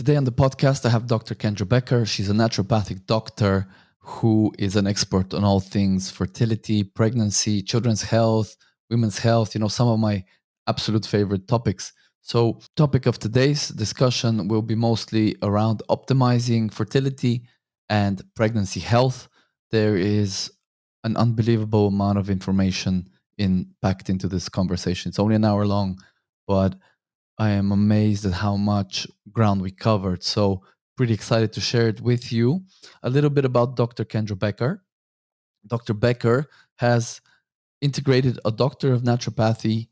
Today on the podcast, I have Dr. Kendra Becker. She's a naturopathic doctor who is an expert on all things fertility, pregnancy, children's health, women's health, some of my absolute favorite topics. So, topic of today's discussion will be mostly around optimizing fertility and pregnancy health. There is an unbelievable amount of information packed into this conversation. It's only an hour long, but I am amazed at how much ground we covered. So, pretty excited to share it with you. A little bit about Dr. Kendra Becker. Dr. Becker has integrated a Doctor of Naturopathy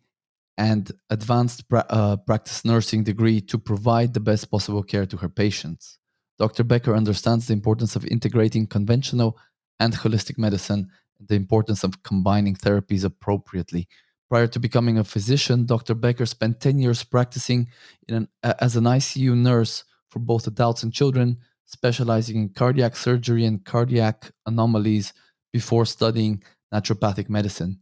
and advanced practice nursing degree to provide the best possible care to her patients. Dr. Becker understands the importance of integrating conventional and holistic medicine and the importance of combining therapies appropriately. Prior to becoming a physician, Dr. Becker spent 10 years practicing as an ICU nurse for both adults and children, specializing in cardiac surgery and cardiac anomalies before studying naturopathic medicine.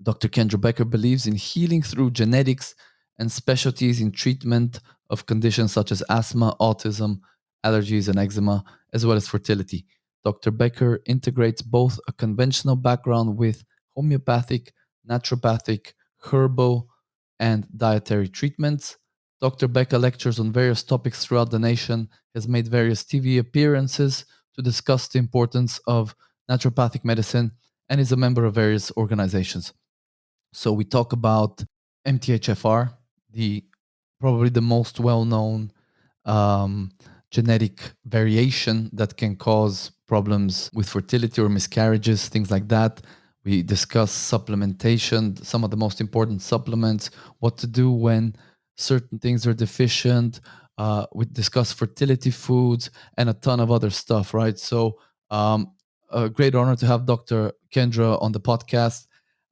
Dr. Kendra Becker believes in healing through genetics and specialties in treatment of conditions such as asthma, autism, allergies, and eczema, as well as fertility. Dr. Becker integrates both a conventional background with homeopathic, naturopathic, herbal, and dietary treatments. Dr. Becker lectures on various topics throughout the nation, has made various TV appearances to discuss the importance of naturopathic medicine, and is a member of various organizations. So we talk about MTHFR, the probably the most well-known um, genetic variation that can cause problems with fertility or miscarriages, things like that. We discuss supplementation, some of the most important supplements, what to do when certain things are deficient. We discuss fertility foods and a ton of other stuff, right? So, a great honor to have Dr. Kendra on the podcast.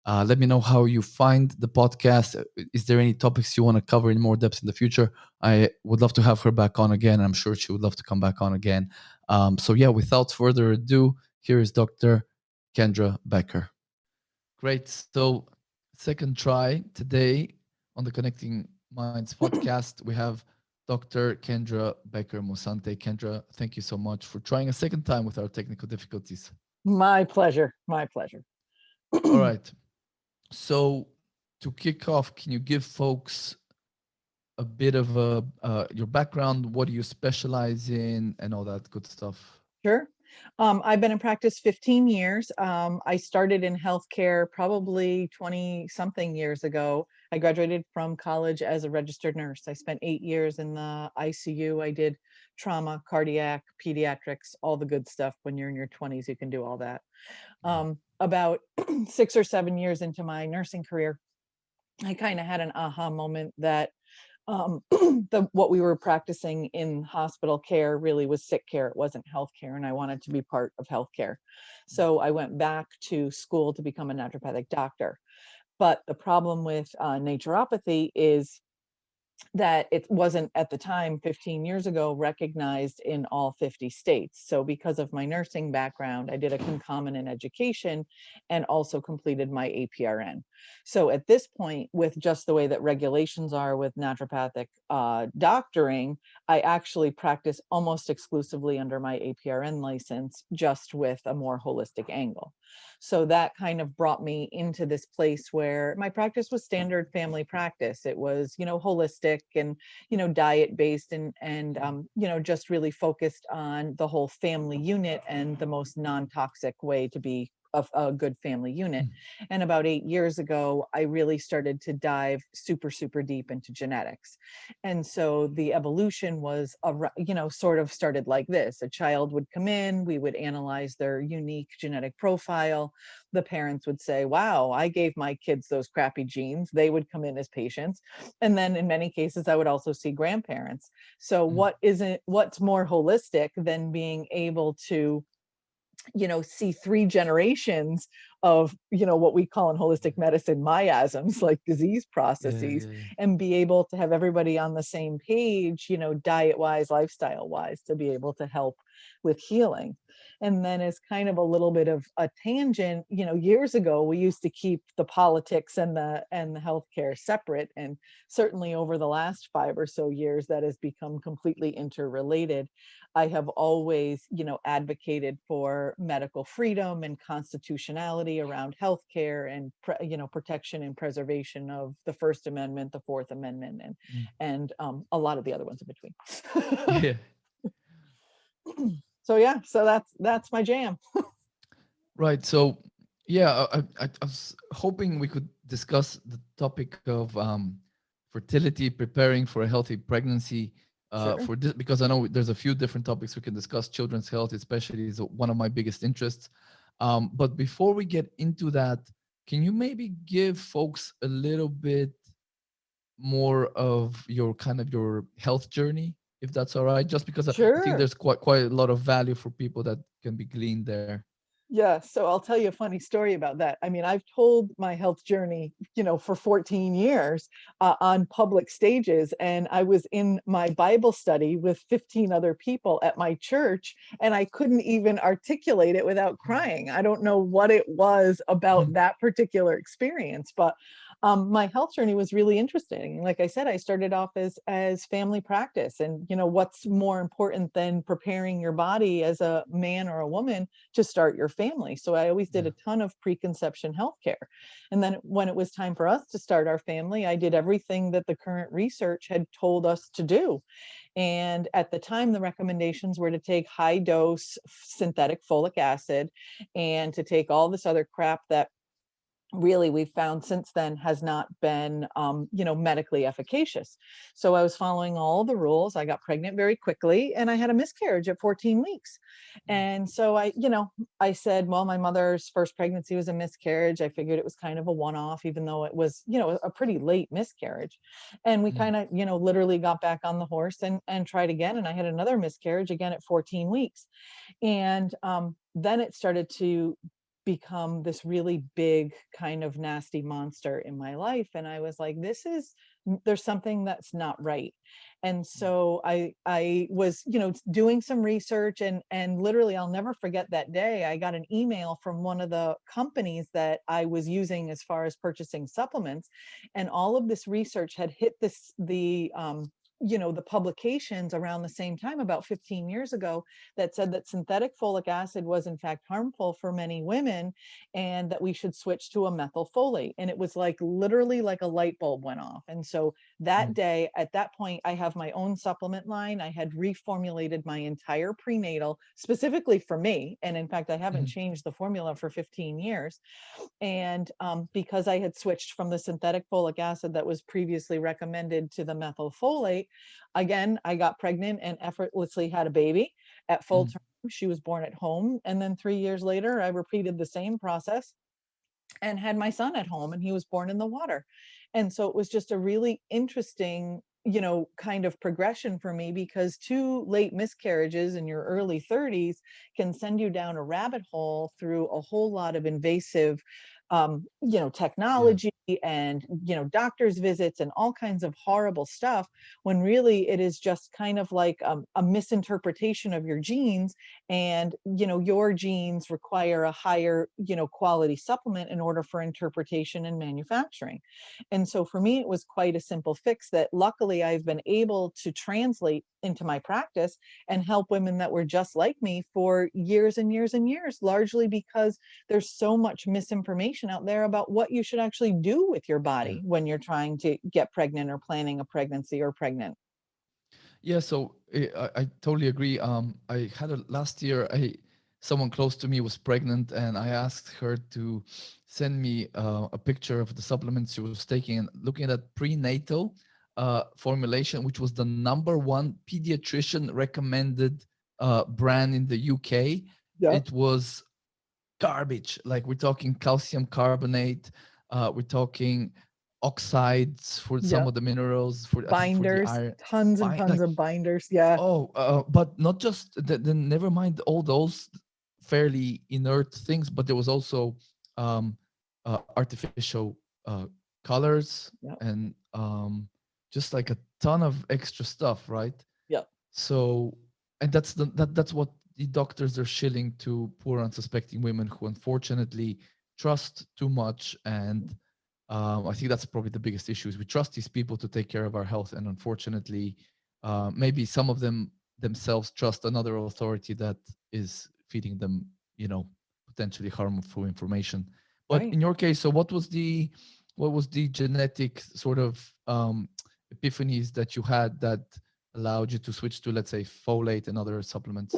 Let me know how you find the podcast. Is there any topics you want to cover in more depth in the future? I would love to have her back on again. I'm sure she would love to come back on again. So, without further ado, here is Dr. Kendra Becker. Great. So, second try today on the Connecting Minds podcast, we have Dr. Kendra Becker Musante. Kendra, thank you so much for trying a second time with our technical difficulties. My pleasure. My pleasure. All right. So, to kick off, can you give folks a bit of your background? What do you specialize in, and all that good stuff? Sure. I've been in practice 15 years. I started in healthcare probably 20 something years ago. I graduated from college as a registered nurse. I spent 8 years in the ICU. I did trauma, cardiac, pediatrics, all the good stuff. When you're in your 20s, you can do all that. About 6 or 7 years into my nursing career, I kind of had an aha moment that what we were practicing in hospital care really was sick care. It wasn't healthcare, and I wanted to be part of healthcare. So I went back to school to become a naturopathic doctor. But the problem with naturopathy is that it wasn't at the time 15 years ago recognized in all 50 states. So because of my nursing background, I did a concomitant education and also completed my APRN. So at this point, with just the way that regulations are with naturopathic doctoring, I actually practice almost exclusively under my APRN license, just with a more holistic angle. So that kind of brought me into this place where my practice was standard family practice. It was, holistic and, diet based and just really focused on the whole family unit and the most non-toxic way to be a good family unit. And about 8 years ago, I really started to dive super, super deep into genetics. And so the evolution was, sort of started like this. A child would come in, we would analyze their unique genetic profile. The parents would say, wow, I gave my kids those crappy genes. They would come in as patients. And then in many cases, I would also see grandparents. So what's more holistic than being able to see 3 generations of, what we call in holistic medicine miasms, like disease Yeah, processes, yeah, yeah. and be able to have everybody on the same page, diet wise, lifestyle wise, to be able to help with healing. And then, as kind of a little bit of a tangent, years ago we used to keep the politics and the healthcare separate, and certainly over the last 5 or so years that has become completely interrelated. I have always, advocated for medical freedom and constitutionality around healthcare, and protection and preservation of the First Amendment, the Fourth Amendment, and Mm. a lot of the other ones in between. Yeah. So yeah, so that's my jam. Right. So, yeah, I was hoping we could discuss the topic of fertility, preparing for a healthy pregnancy. Sure. For this, because I know there's a few different topics we can discuss. Children's health, especially, is one of my biggest interests. But before we get into that, can you maybe give folks a little bit more of your kind of your health journey, if that's all right? Just because I think Sure. there's quite a lot of value for people that can be gleaned there. Yeah, so I'll tell you a funny story about that. I mean, I've told my health journey, for 14 years on public stages. And I was in my Bible study with 15 other people at my church, and I couldn't even articulate it without crying. I don't know what it was about that particular experience, but my health journey was really interesting. Like I said, I started off as family practice, and what's more important than preparing your body as a man or a woman to start your family. So I always did Yeah. a ton of preconception healthcare. And then when it was time for us to start our family, I did everything that the current research had told us to do. And at the time, the recommendations were to take high dose synthetic folic acid and to take all this other crap that really we've found since then has not been medically efficacious. So I was following all the rules. I got pregnant very quickly, and I had a miscarriage at 14 weeks. And so I said, well, my mother's first pregnancy was a miscarriage. I figured it was kind of a one-off, even though it was a pretty late miscarriage. And we Mm. kind of literally got back on the horse and tried again, and I had another miscarriage again at 14 weeks. And then it started to become this really big kind of nasty monster in my life, and I was like, there's something that's not right. And so I was doing some research, and literally I'll never forget that day I got an email from one of the companies that I was using as far as purchasing supplements, and all of this research had hit the publications around the same time, about 15 years ago, that said that synthetic folic acid was in fact harmful for many women, and that we should switch to a methylfolate. And it was like literally like a light bulb went off. And so that Mm. day, at that point, I have my own supplement line. I had reformulated my entire prenatal specifically for me. And in fact, I haven't Mhm. changed the formula for 15 years. And because I had switched from the synthetic folic acid that was previously recommended to the methylfolate, again, I got pregnant and effortlessly had a baby at full Mm. term. She was born at home. And then 3 years later, I repeated the same process and had my son at home, and he was born in the water. And so it was just a really interesting kind of progression for me, because two late miscarriages in your early 30s can send you down a rabbit hole through a whole lot of invasive Yeah. technology, and doctor's visits and all kinds of horrible stuff, when really it is just kind of like a misinterpretation of your genes. And your genes require a higher quality supplement in order for interpretation and manufacturing. And so for me, it was quite a simple fix that luckily I've been able to translate into my practice and help women that were just like me for years and years and years, largely because there's so much misinformation out there about what you should actually do with your Yeah. body when you're trying to get pregnant or planning a pregnancy or pregnant. Yeah, so I totally agree. I had a last year. I Someone close to me was pregnant, and I asked her to send me a picture of the supplements she was taking, and looking at prenatal formulation, which was the number one pediatrician recommended brand in the UK. Yeah. It was garbage. Like, we're talking calcium carbonate, we're talking oxides for some Yeah. of the minerals, for I think for the Binders, iron. tons and tons Like, of binders. Yeah. oh, but not just then. Never mind all those fairly inert things, but there was also artificial colors, Yep. and just like a ton of extra stuff, right? Yep. So, and that's what the doctors are shilling to poor unsuspecting women who unfortunately trust too much. And I think that's probably the biggest issue is we trust these people to take care of our health, and unfortunately, maybe some of them themselves trust another authority that is feeding them, potentially harmful information. But Right. in your case, so what was the genetic sort of epiphanies that you had that allowed you to switch to, let's say, folate and other supplements?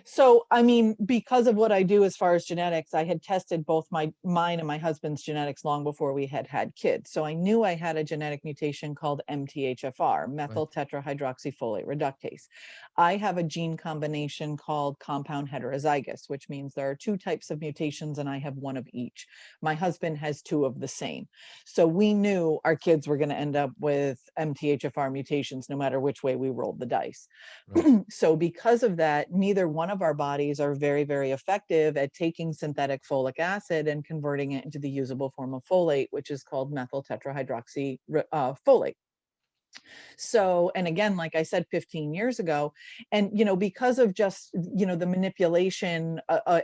So, I mean, because of what I do as far as genetics, I had tested both mine and my husband's genetics long before we had had kids. So I knew I had a genetic mutation called MTHFR, Right. methyl tetrahydroxyfolate reductase. I have a gene combination called compound heterozygous, which means there are two types of mutations and I have one of each. My husband has two of the same. So we knew our kids were going to end up with MTHFR mutations no matter which way we rolled the dice. Right. So because of that, neither one of our bodies are very, very effective at taking synthetic folic acid and converting it into the usable form of folate, which is called methyl tetrahydroxy folate. So, and again, like I said, 15 years ago, and, because of just, the manipulation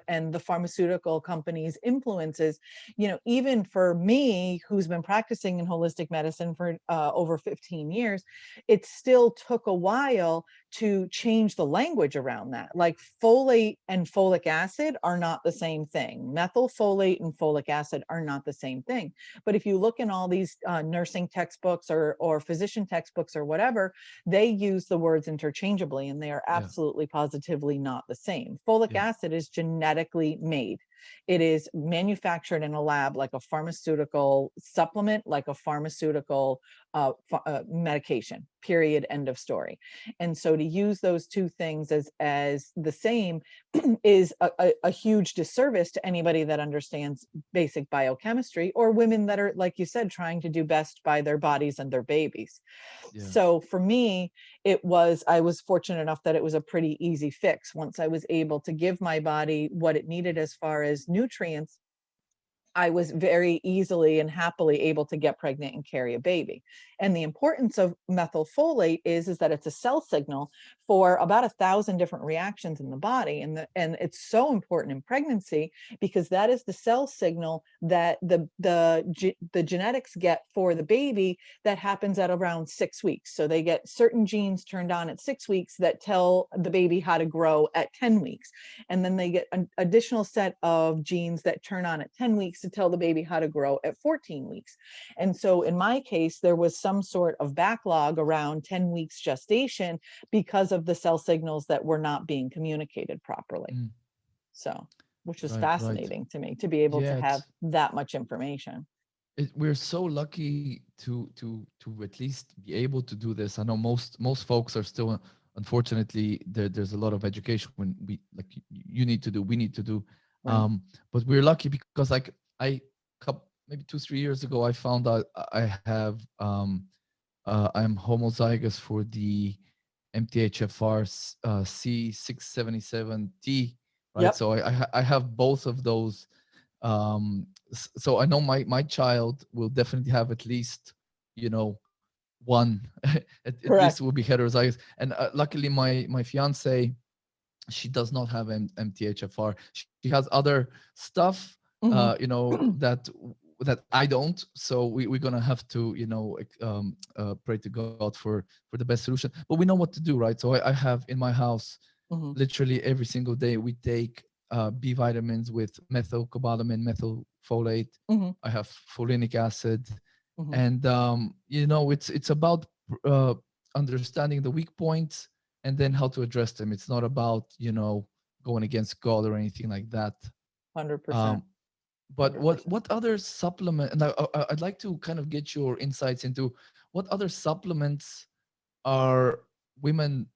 and the pharmaceutical companies' influences, even for me, who's been practicing in holistic medicine for over 15 years, it still took a while to change the language around that. Like folate and folic acid are not the same thing. Methylfolate and folic acid are not the same thing. But if you look in all these nursing textbooks or physician textbooks or whatever, they use the words interchangeably and they are Yeah. absolutely positively not the same. Folic Yeah. acid is genetically made. It is manufactured in a lab like a pharmaceutical supplement, like a pharmaceutical medication, period, end of story. And so to use those two things as the same is a huge disservice to anybody that understands basic biochemistry, or women that are, like you said, trying to do best by their bodies and their babies. Yeah. So for me, I was fortunate enough that it was a pretty easy fix. Once I was able to give my body what it needed as far as nutrients, I was very easily and happily able to get pregnant and carry a baby. And the importance of methylfolate is that it's a cell signal for about 1,000 different reactions in the body. And it's so important in pregnancy because that is the cell signal that the genetics get for the baby that happens at around 6 weeks. So they get certain genes turned on at 6 weeks that tell the baby how to grow at 10 weeks. And then they get an additional set of genes that turn on at 10 weeks to tell the baby how to grow at 14 weeks. And so in my case, there was some sort of backlog around 10 weeks gestation because of the cell signals that were not being communicated properly. Mm. So, which was Right. Right. fascinating to me to be able to Yeah. have that much information. We're so lucky to at least be able to do this. I know most folks are still, unfortunately, there's a lot of education when we like you need to do, we need to do, Right. but we're lucky because like maybe 2-3 years ago I found out I'm homozygous for the MTHFR C677T, right? Yep. So I have both of those. So I know my child will definitely have at least, you know, one at least Correct. will be heterozygous. And luckily my fiance, she does not have MTHFR. She has other stuff, Hmm. that I don't. So we're gonna have to, pray to God for the best solution. But we know what to do, right? So I have in my house Hmm. literally every single day we take B vitamins with methylcobalamin, methylfolate. Hmm. I have folinic acid, Hmm. and it's about uh, understanding the weak points and then how to address them. It's not about going against God or anything like that. 100%. Um, but what 100%. what other supplement? And I'd like to kind of get your insights into what other supplements are women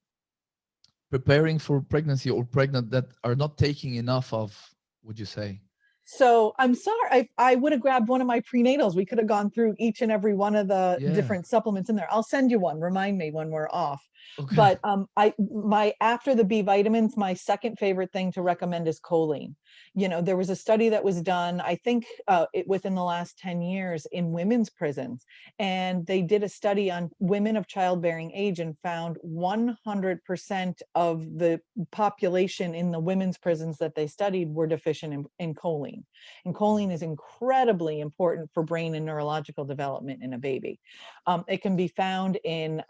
preparing for pregnancy or pregnant that are not taking enough of, would you say? So I'm sorry, I would have grabbed one of my prenatals. We could have gone through each and every one of the Yeah. different supplements in there. I'll send you one. Remind me when we're off. Okay. But I my after the B vitamins, my second favorite thing to recommend is choline. There was a study that was done, I think, within the last 10 years in women's prisons. And they did a study on women of childbearing age and found 100% of the population in the women's prisons that they studied were deficient in choline. And choline is incredibly important for brain and neurological development in a baby. It can be found in,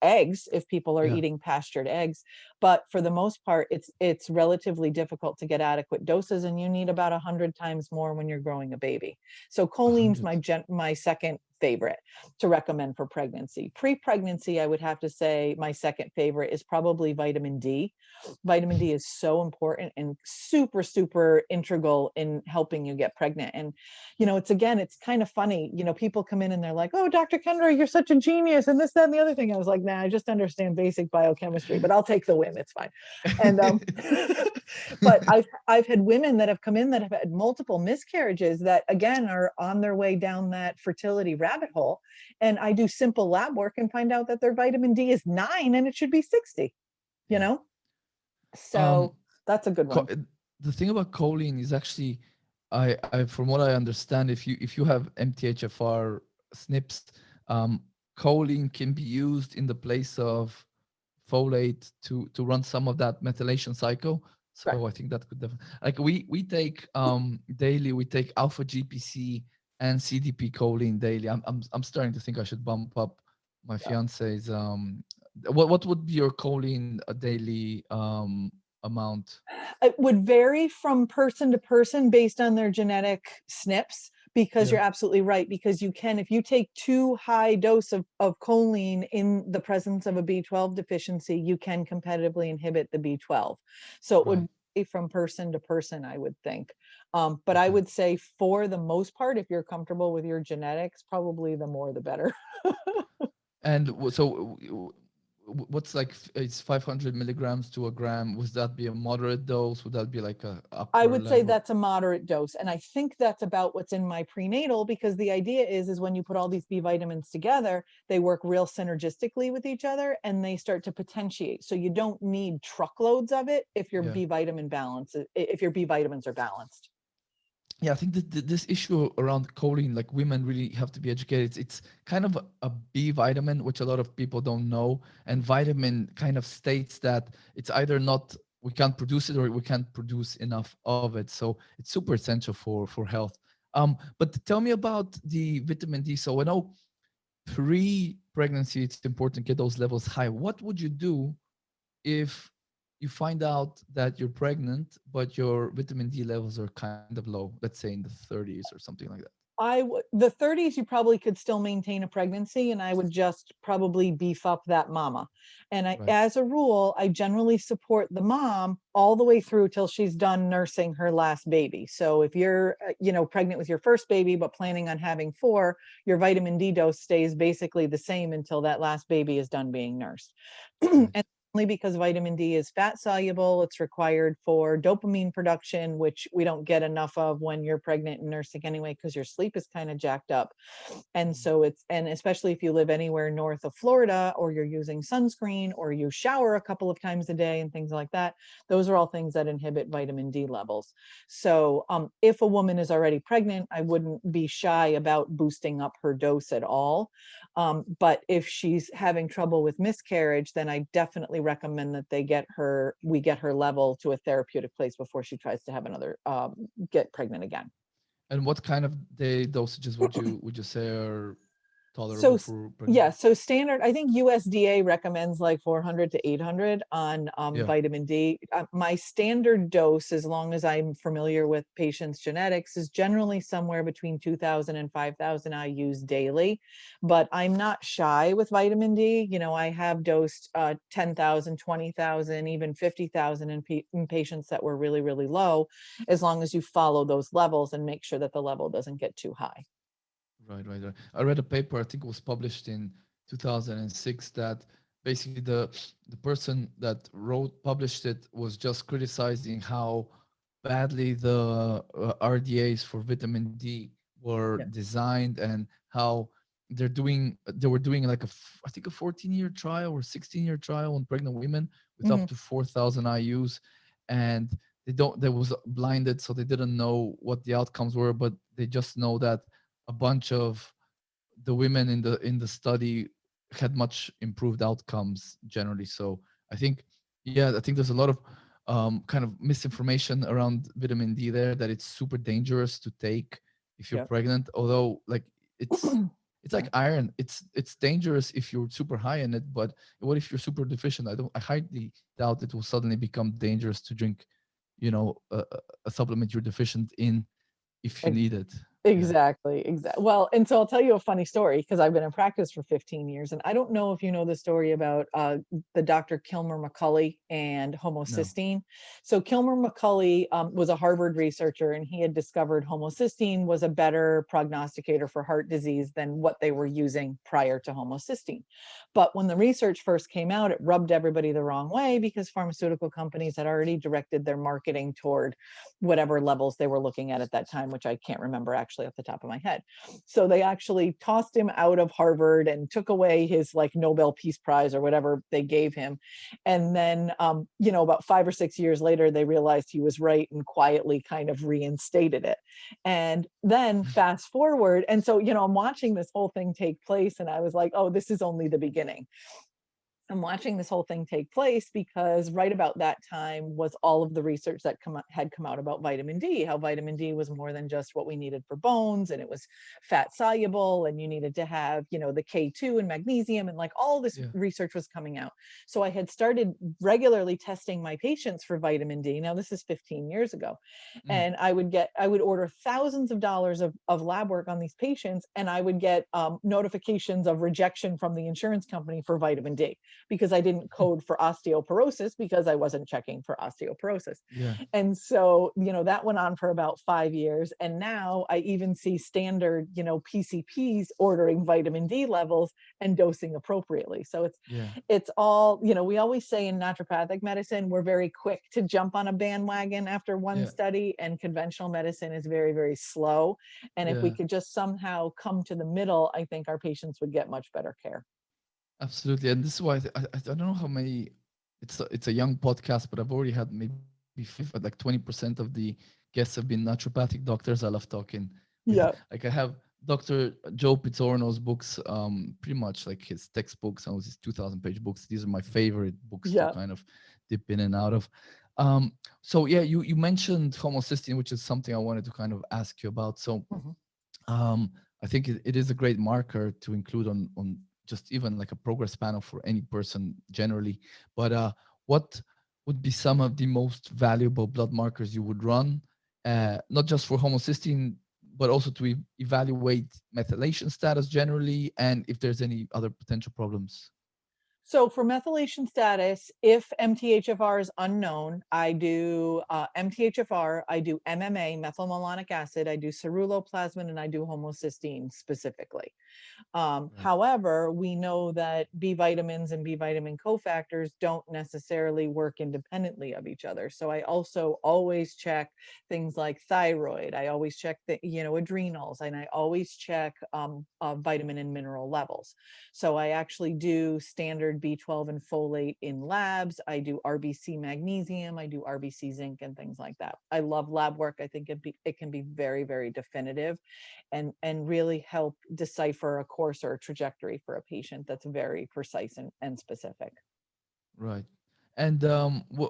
eggs if people are Yeah. eating pastured eggs, but for the most part, it's relatively difficult to get adequate doses, and you need about 100 times more when you're growing a baby. So choline's 100. my second favorite to recommend for pregnancy. Pre-pregnancy, I would have to say my second favorite is probably vitamin D. Vitamin D is so important and super, super integral in helping you get pregnant. And, it's kind of funny, people come in and they're like, oh, Dr. Kendra, you're such a genius, and this, that, and the other thing. I was like, nah, I just understand basic biochemistry, but I'll take the win. It's fine. And, but I've had women that have come in that have had multiple miscarriages that, again, are on their way down that fertility rabbit hole. And I do simple lab work and find out that their vitamin D is 9 and it should be 60, you Yeah. know? Um, So that's a good co- one. the thing about choline is actually, from what I understand, if you have MTHFR SNPs, choline can be used in the place of folate to run some of that methylation cycle. So Correct. I think that could definitely, like, we take daily, we take alpha GPC and CDP choline daily. I'm starting to think I should bump up my Yeah. fiance's what would be your choline a daily amount? It would vary from person to person based on their genetic SNPs, because Yeah. you're absolutely right. Because if you take too high dose of choline in the presence of a B12 deficiency, you can competitively inhibit the B12. So it Right. would vary from person to person, I would think. But I Okay. would say for the most part, if you're comfortable with your genetics, probably the more the better. And what's like it's 500 milligrams to a gram? Would that be a moderate dose? Would that be like a I upper would say level? that's a moderate dose. And I think that's about what's in my prenatal, because the idea is when you put all these B vitamins together, they work real synergistically with each other and they start to potentiate. So you don't need truckloads of it if your Yeah. B vitamins are balanced. Yeah, I think that this issue around choline, like women really have to be educated. It's kind of a B vitamin, which a lot of people don't know. And vitamin kind of states that it's either not, we can't produce it or we can't produce enough of it. So it's super essential for health. But tell me about the vitamin D. So I know pre-pregnancy, it's important to get those levels high. What would you do if you find out that you're pregnant, but your vitamin D levels are kind of low, let's say in the 30s or something like that? The 30s, you probably could still maintain a pregnancy, and I would just probably beef up that mama. And Right. as a rule, I generally support the mom all the way through till she's done nursing her last baby. So if you're, pregnant with your first baby but planning on having four, your vitamin D dose stays basically the same until that last baby is done being nursed. Right. And only because vitamin D is fat soluble. It's required for dopamine production, which we don't get enough of when you're pregnant and nursing anyway, because your sleep is kind of jacked up. And so and especially if you live anywhere north of Florida, or you're using sunscreen, or you shower a couple of times a day and things like that, those are all things that inhibit vitamin D levels. So if a woman is already pregnant, I wouldn't be shy about boosting up her dose at all. But if she's having trouble with miscarriage, then I definitely recommend that we get her level to a therapeutic place before she tries to have get pregnant again. And what kind of day dosages would you say are So tolerable for yeah, pregnancy? so standard, I think USDA recommends like 400 to 800 on Yeah. vitamin D. My standard dose, as long as I'm familiar with patients' genetics, is generally somewhere between 2,000 and 5,000 IUs daily. But I'm not shy with vitamin D. I have dosed 10,000, 20,000, even 50,000 in patients that were really, really low, as long as you follow those levels and make sure that the level doesn't get too high. Right, right, right. I read a paper, I think it was published in 2006, that basically the person that published it was just criticizing how badly the RDAs for vitamin D were Yeah. designed, and how they were doing like I think a 14-year trial or 16-year trial on pregnant women with up Mhm. to 4,000 IUs, and they was blinded, so they didn't know what the outcomes were, but they just know that a bunch of the women in the study had much improved outcomes generally. So I think, yeah, I think there's a lot of kind of misinformation around vitamin D there, that it's super dangerous to take if you're Yep. pregnant. Although, like, it's it's Yeah. like iron. It's dangerous if you're super high in it, but what if you're super deficient? I highly doubt it will suddenly become dangerous to drink, a supplement you're deficient in if you need it. Yeah. Exactly, well, and so I'll tell you a funny story because I've been in practice for 15 years, and I don't know if you know the story about the Dr. Kilmer McCulley and No. homocysteine. So Kilmer McCulley was a Harvard researcher, and he had discovered homocysteine was a better prognosticator for heart disease than what they were using prior to homocysteine. But when the research first came out, it rubbed everybody the wrong way because pharmaceutical companies had already directed their marketing toward whatever levels they were looking at that time, which I can't remember actually off the top of my head. So they actually tossed him out of Harvard and took away his like Nobel Peace Prize or whatever they gave him. And then, about 5 or 6 years later, they realized he was right and quietly kind of reinstated it. And then fast forward. And so, I'm watching this whole thing take place and I was like, oh, this is only the beginning. I'm watching this whole thing take place because right about that time was all of the research that had come out about vitamin D, how vitamin D was more than just what we needed for bones, and it was fat soluble, and you needed to have, the K2 and magnesium, and like all this Yeah. research was coming out. So I had started regularly testing my patients for vitamin D. Now this is 15 years ago. Mm. And I would order thousands of dollars of lab work on these patients, and I would get notifications of rejection from the insurance company for vitamin D because I didn't code for osteoporosis because I wasn't checking for osteoporosis. Yeah. And so, that went on for about 5 years. And now I even see standard, PCPs ordering vitamin D levels and dosing appropriately. So Yeah. it's all, we always say in naturopathic medicine, we're very quick to jump on a bandwagon after one Yeah. study, and conventional medicine is very, very slow. And if we Yeah. could just somehow come to the middle, I think our patients would get much better care. Absolutely. And this is why I don't know how many. It's a young podcast, but I've already had maybe like 20% of the guests have been naturopathic doctors. I love talking with, Yeah. like, I have Dr. Joe Pizzorno's books, pretty much like his textbooks and his 2,000-page books. These are my favorite books to Yeah. kind of dip in and out of. So yeah, you mentioned homocysteine, which is something I wanted to kind of ask you about. So Mhm. I think it is a great marker to include on just even like a progress panel for any person generally. But what would be some of the most valuable blood markers you would run, not just for homocysteine, but also to evaluate methylation status generally, and if there's any other potential problems? So for methylation status, if MTHFR is unknown, I do MTHFR, I do MMA, methylmalonic acid, I do ceruloplasmin, and I do homocysteine specifically. Right. However, we know that B vitamins and B vitamin cofactors don't necessarily work independently of each other. So I also always check things like thyroid. I always check the, adrenals, and I always check vitamin and mineral levels. So I actually do standard B12 and folate in labs. I do RBC magnesium. I do RBC zinc and things like that. I love lab work. I think it can be very, very definitive and really help decipher a course or a trajectory for a patient that's very precise and specific. Right. And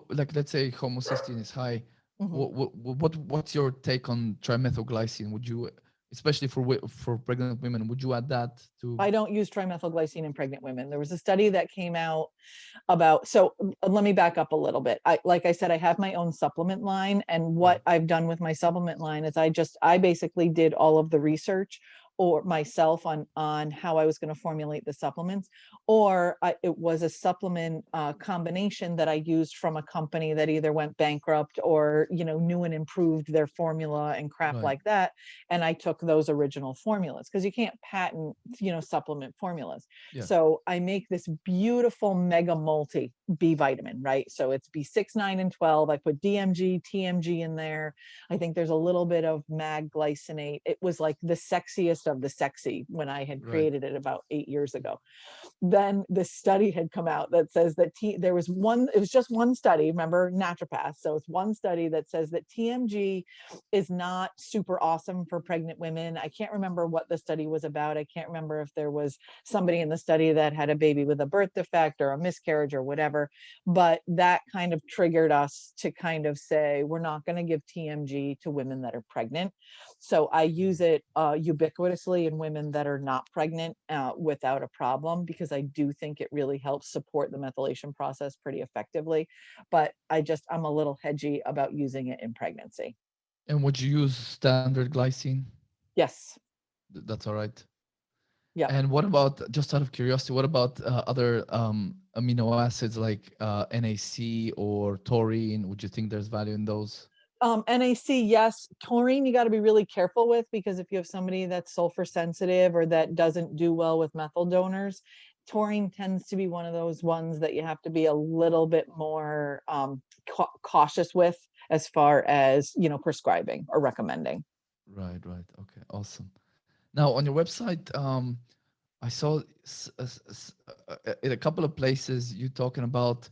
like, let's say homocysteine is high. Mhm. What's your take on trimethylglycine? Would you, especially for pregnant women, would you add that to? I don't use trimethylglycine in pregnant women. There was a study that came out about, so let me back up a little bit. Like I said, I have my own supplement line, and Right. what I've done with my supplement line is I basically did all of the research or myself on how I was going to formulate the supplements, or it was a supplement combination that I used from a company that either went bankrupt or new and improved their formula and crap Right. like that, and I took those original formulas because you can't patent supplement formulas. Yeah. So I make this beautiful mega multi B vitamin, right? So it's B6, 9, and 12. I put DMG, TMG in there. I think there's a little bit of mag glycinate. It was like the sexiest of the sexy when I had Right. created it about 8 years ago. Then this study had come out that says that there was one, it was just one study, remember naturopath. So it's one study that says that TMG is not super awesome for pregnant women. I can't remember what the study was about. I can't remember if there was somebody in the study that had a baby with a birth defect or a miscarriage or whatever, but that kind of triggered us to kind of say, we're not going to give TMG to women that are pregnant. So I use it ubiquitously in women that are not pregnant without a problem, because I do think it really helps support the methylation process pretty effectively. But I'm a little hedgy about using it in pregnancy. And would you use standard glycine? Yes. That's all right. Yeah. And what about, just out of curiosity, what about other amino acids like NAC or taurine? Would you think there's value in those? NAC, yes. Taurine, you got to be really careful with, because if you have somebody that's sulfur sensitive or that doesn't do well with methyl donors, taurine tends to be one of those ones that you have to be a little bit more cautious with, as far as, prescribing or recommending. Right, right. Okay, awesome. Now, on your website, I saw in a couple of places you talking about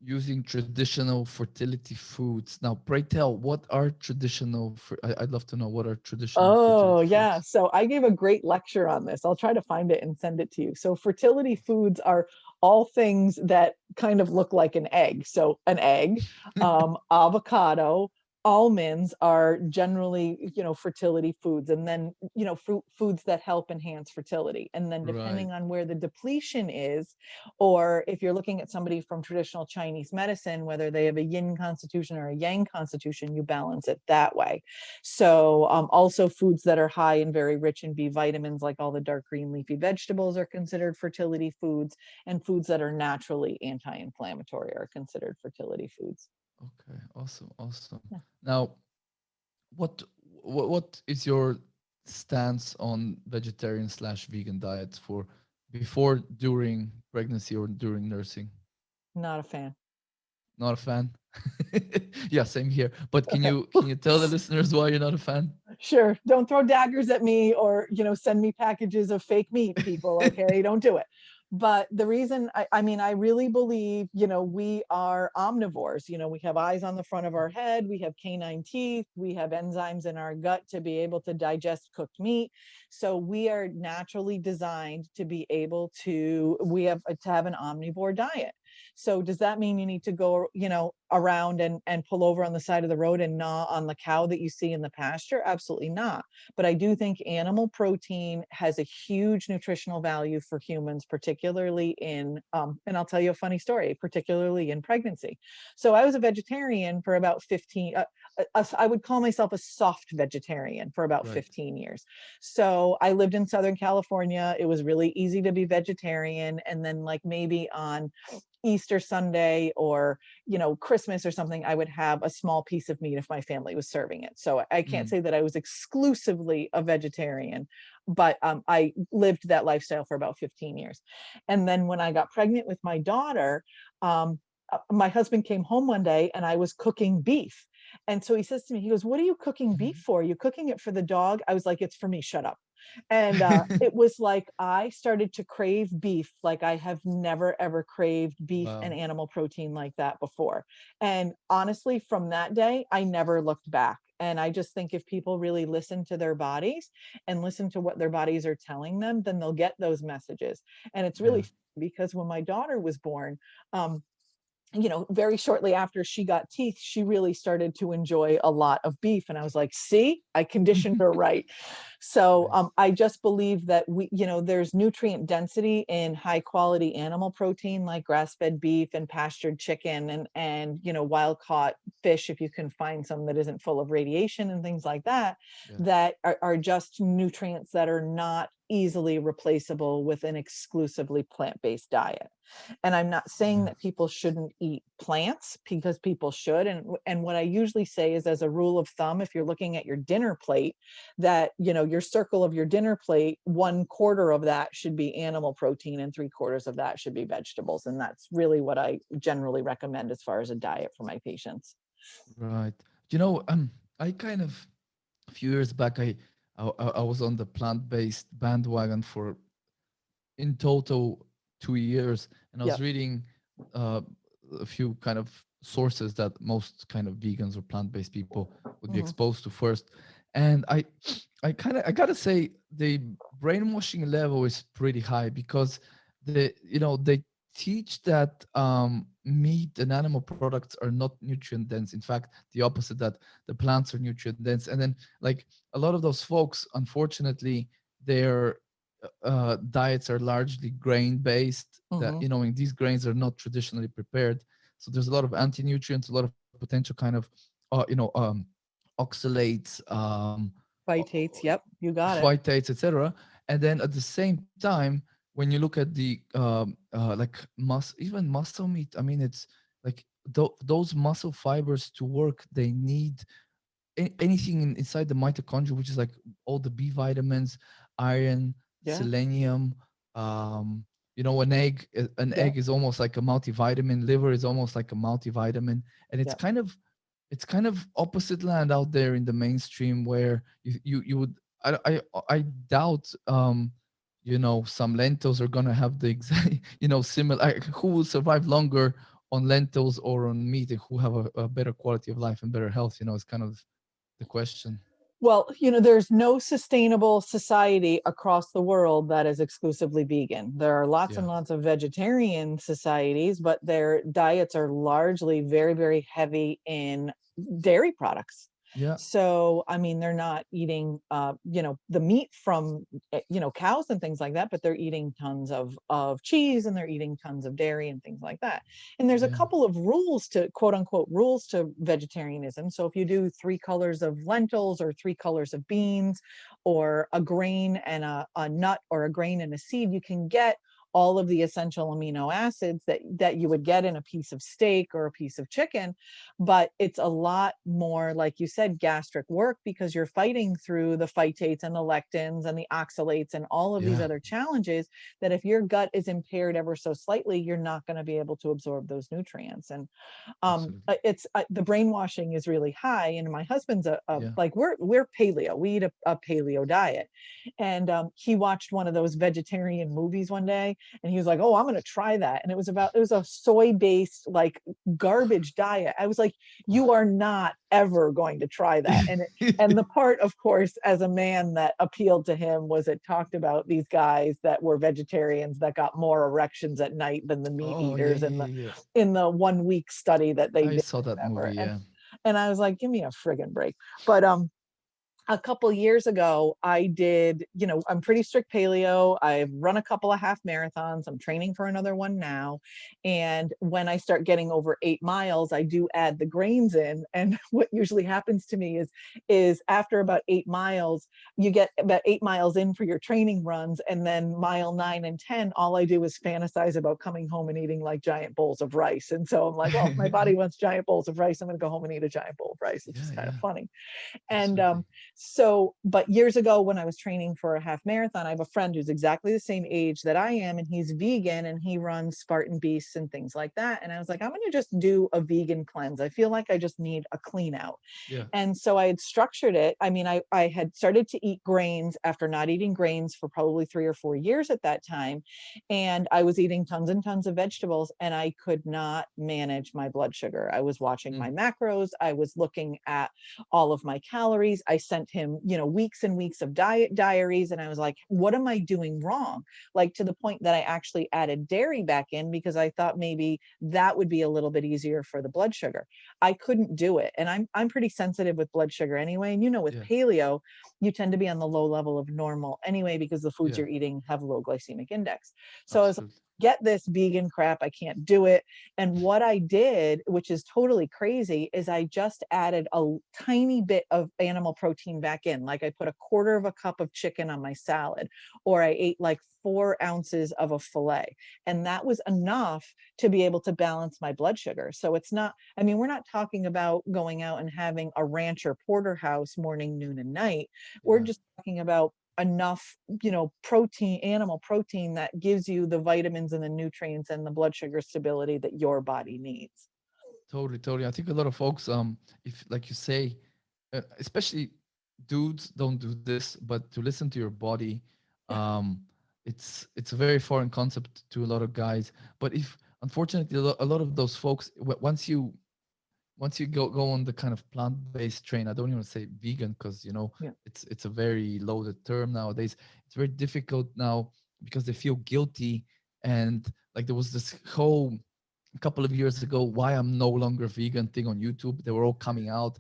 using traditional fertility foods. Now, pray tell, what are traditional? I'd love to know what are traditional Oh, fertility yeah. foods. So I gave a great lecture on this. I'll try to find it and send it to you. So fertility foods are all things that kind of look like an egg. So an egg, avocado, almonds are generally, fertility foods. And then, foods that help enhance fertility. And then Right, depending on where the depletion is, or if you're looking at somebody from traditional Chinese medicine, whether they have a yin constitution or a yang constitution, you balance it that way. So also foods that are high and very rich in B vitamins, like all the dark green leafy vegetables, are considered fertility foods, and foods that are naturally anti-inflammatory are considered fertility foods. okay, awesome, awesome. Yeah. Now, what what is your stance on vegetarian slash vegan diets for before, during pregnancy, or during nursing? Not a fan. Not a fan. Yeah, same here. But can Okay. you tell the listeners why you're not a fan? Sure. Don't throw daggers at me, or, send me packages of fake meat, people. Okay. Don't do it. But the reason, I mean, I really believe, we are omnivores. We have eyes on the front of our head. We have canine teeth. We have enzymes in our gut to be able to digest cooked meat. So we are naturally designed to be able to have an omnivore diet. So does that mean you need to go, around and pull over on the side of the road and gnaw on the cow that you see in the pasture? Absolutely not. But I do think animal protein has a huge nutritional value for humans, particularly and I'll tell you a funny story, particularly in pregnancy. So I was a vegetarian for about 15, I would call myself a soft vegetarian for about Right. 15 years. So I lived in Southern California. It was really easy to be vegetarian. And then, like, maybe on Easter Sunday or, Christmas or something, I would have a small piece of meat if my family was serving it. So I can't Mm, say that I was exclusively a vegetarian, but I lived that lifestyle for about 15 years. And then when I got pregnant with my daughter, my husband came home one day and I was cooking beef. And so he says to me, he goes, "What are you cooking beef for? Are you cooking it for the dog?" I was like, "It's for me. Shut up." And it was like I started to crave beef like I have never ever craved beef and wow. animal protein like that before. And honestly, from that day, I never looked back. And I just think if people really listen to their bodies and listen to what their bodies are telling them, then they'll get those messages. And it's Yeah. really because when my daughter was born, um, very shortly after she got teeth, she really started to enjoy a lot of beef. And I was like, see, I conditioned her right. So Nice. I just believe that there's nutrient density in high quality animal protein like grass fed beef and pastured chicken and wild caught fish, if you can find some that isn't full of radiation and things like that, Yeah. that are just nutrients that are not easily replaceable with an exclusively plant-based diet. And I'm not saying Yeah. that people shouldn't eat plants, because people should. And what I usually say is, as a rule of thumb, if you're looking at your dinner plate, that your circle of your dinner plate, 1/4 of that should be animal protein and 3/4 of that should be vegetables. And that's really what I generally recommend as far as a diet for my patients. Right. You know, I kind of a few years back, I was on the plant-based bandwagon for in total 2 years, and I was Yep. reading uh, a few kind of sources that most kind of vegans or plant-based people would be Hmm. exposed to first, and I gotta say the brainwashing level is pretty high because they teach that meat and animal products are not nutrient dense. In fact, the opposite, that the plants are nutrient dense, and then like a lot of those folks, unfortunately, they're diets are largely grain based, that Hmm. and these grains are not traditionally prepared, so there's a lot of anti-nutrients, a lot of potential kind of oxalates, Phytates. Yep. You got it. phytates, etc. And then at the same time, when you look at the like even muscle meat, I mean, it's like those muscle fibers to work, they need anything inside the mitochondria, which is like all the B vitamins, iron, Yeah. selenium. An Yeah. egg is almost like a multivitamin. Liver is almost like a multivitamin, and Yeah. it's kind of opposite land out there in the mainstream where you would I doubt some lentils are gonna have the exact similar, like, who will survive longer on lentils or on meat, and who have a better quality of life and better health. It's kind of the question. Well, there's no sustainable society across the world that is exclusively vegan. There are lots Yeah. and lots of vegetarian societies, but their diets are largely very, very heavy in dairy products. Yeah. So, I mean, they're not eating, the meat from, cows and things like that, but they're eating tons of cheese, and they're eating tons of dairy and things like that. And there's a Yeah. couple of rules to, quote unquote, rules to vegetarianism. So if you do 3 colors of lentils or 3 colors of beans, or a grain and a nut, or a grain and a seed, you can get all of the essential amino acids that you would get in a piece of steak or a piece of chicken. But it's a lot more, like you said, gastric work, because you're fighting through the phytates and the lectins and the oxalates and all of these Yeah. other challenges, that if your gut is impaired ever so slightly, you're not going to be able to absorb those nutrients. And Absolutely. it's the brainwashing is really high. And my husband's a Yeah. like, we're paleo, we eat a paleo diet. And he watched one of those vegetarian movies one day, and he was like, oh, I'm going to try that. And it was a soy based, like, garbage diet. I was like, you are not ever going to try that. And the part, of course, as a man, that appealed to him was, it talked about these guys that were vegetarians that got more erections at night than the meat Oh, yeah, eaters yeah, yeah, yeah. in the 1 week study that they I did, saw that whatever. movie. Yeah. And I was like, give me a friggin' break. But a couple years ago, I did, I'm pretty strict paleo. I've run a couple of half marathons. I'm training for another one now. And when I start getting over 8 miles, I do add the grains in. And what usually happens to me is after about 8 miles, you get about 8 miles in for your training runs. And then mile 9 and 10, all I do is fantasize about coming home and eating like giant bowls of rice. And so I'm like, well, if my body wants giant bowls of rice, I'm going to go home and eat a giant bowl of rice. It's just Yeah, kind of yeah. funny. And Absolutely. so, but years ago, when I was training for a half marathon, I have a friend who's exactly the same age that I am, and he's vegan, and he runs Spartan Beasts and things like that. And I was like, I'm going to just do a vegan cleanse. I feel like I just need a clean out. Yeah. And so I had structured it. I mean, I had started to eat grains after not eating grains for probably 3 or 4 years at that time. And I was eating tons and tons of vegetables, and I could not manage my blood sugar. I was watching Mm. my macros. I was looking at all of my calories. I sent him, weeks and weeks of diet diaries. And I was like, what am I doing wrong? Like, to the point that I actually added dairy back in, because I thought maybe that would be a little bit easier for the blood sugar. I couldn't do it. And I'm pretty sensitive with blood sugar anyway. And with Yeah. paleo, you tend to be on the low level of normal anyway, because the foods Yeah. you're eating have low glycemic index. So I was like, Absolutely. get this vegan crap, I can't do it. And what I did, which is totally crazy, is I just added a tiny bit of animal protein back in. Like, I put a quarter of a cup of chicken on my salad, or I ate like 4 ounces of a filet. And that was enough to be able to balance my blood sugar. So it's not, I mean, we're not talking about going out and having a rancher porterhouse morning, noon, and night. We're Yeah. just talking about enough, protein, animal protein, that gives you the vitamins and the nutrients and the blood sugar stability that your body needs. Totally. Totally. I think a lot of folks, if like you say, especially. dudes don't do this, but to listen to your body, um, it's a very foreign concept to a lot of guys. But if unfortunately a lot of those folks, once you go on the kind of plant-based train, I don't even say vegan because Yeah. it's a very loaded term nowadays. It's very difficult now because they feel guilty, and like there was this whole a couple of years ago why I'm no longer vegan thing on YouTube. They were all coming out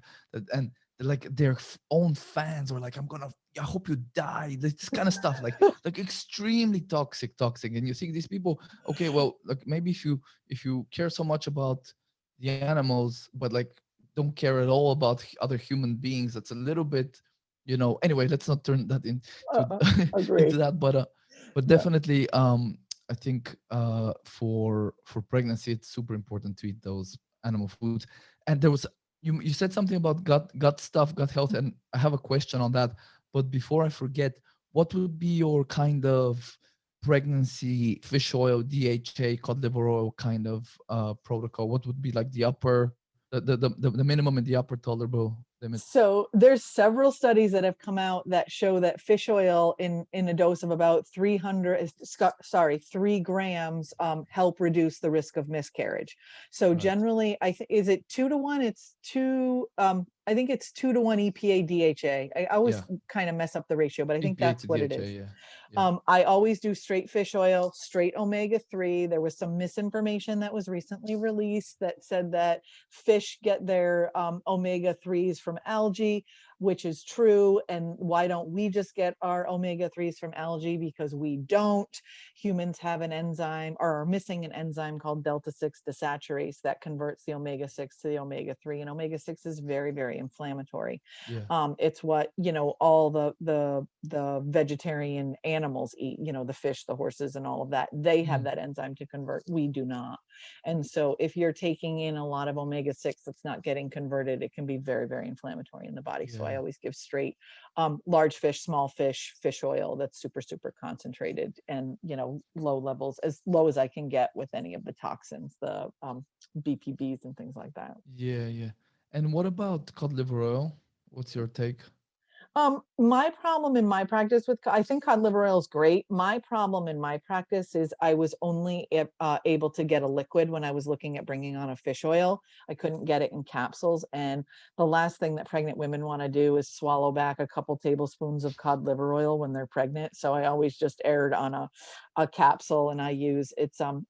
and like their own fans were like, I hope you die. This kind of stuff, like extremely toxic. And you think these people, okay, well, like maybe if you care so much about the animals, but like don't care at all about other human beings, that's a little bit, Anyway, let's not turn that into into Agree. that, but Yeah. definitely, I think for pregnancy, it's super important to eat those animal foods. And there was you said something about gut stuff, gut health, and I have a question on that. But before I forget, what would be your kind of pregnancy fish oil, DHA, cod liver oil kind of protocol? What would be like the upper, the minimum and the upper tolerable limit? So there's several studies that have come out that show that fish oil in a dose of about 3 grams help reduce the risk of miscarriage. So Right. generally, is it 2 to 1? It's two. I think it's 2 to 1 EPA DHA. I always Yeah. kind of mess up the ratio, but I think EPA that's to what it DHA. is. Yeah. Yeah. I always do straight fish oil, straight omega-3. There was some misinformation that was recently released that said that fish get their omega-3s from algae, which is true. And why don't we just get our omega-3s from algae? Because we don't. Humans have an enzyme, or are missing an enzyme called delta 6 desaturase that converts the omega-6 to the omega-3. And omega-6 is very, very inflammatory. Yeah. It's what all the vegetarian animals eat, the fish, the horses, and all of that. They have Mm. that enzyme to convert. We do not. And so if you're taking in a lot of omega-6 that's not getting converted, it can be very, very inflammatory in the body. So I Yeah. always give straight large fish, small fish oil that's super, super concentrated, and low levels, as low as I can get with any of the toxins, the BPBs and things like that. Yeah. Yeah. And what about cod liver oil? What's your take? My problem in my practice I think cod liver oil is great. My problem in my practice is I was only able to get a liquid when I was looking at bringing on a fish oil. I couldn't get it in capsules. And the last thing that pregnant women want to do is swallow back a couple tablespoons of cod liver oil when they're pregnant. So I always just erred on a capsule, and I use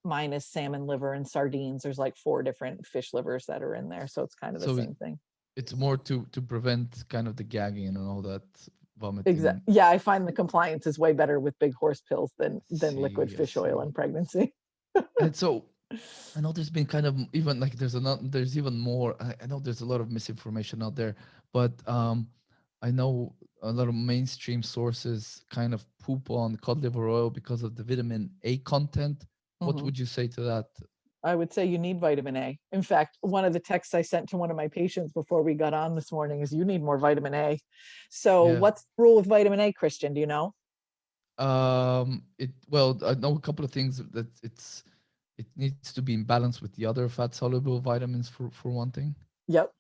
mine is salmon liver and sardines. There's like 4 different fish livers that are in there. So it's kind of the So same thing. it's more to prevent kind of the gagging and all that Exactly. vomiting. Yeah, I find the compliance is way better with big horse pills than liquid I fish oil see. in pregnancy. And so I know there's been kind of even like there's even more. I know there's a lot of misinformation out there, but I know a lot of mainstream sources kind of poop on cod liver oil because of the vitamin A content. What Mhm. would you say to that? I would say you need vitamin A. In fact, one of the texts I sent to one of my patients before we got on this morning is you need more vitamin A. So, Yeah. what's the rule with vitamin A, Christian? Do you know? It well, I know a couple of things that it needs to be in balance with the other fat soluble vitamins for one thing. Yep.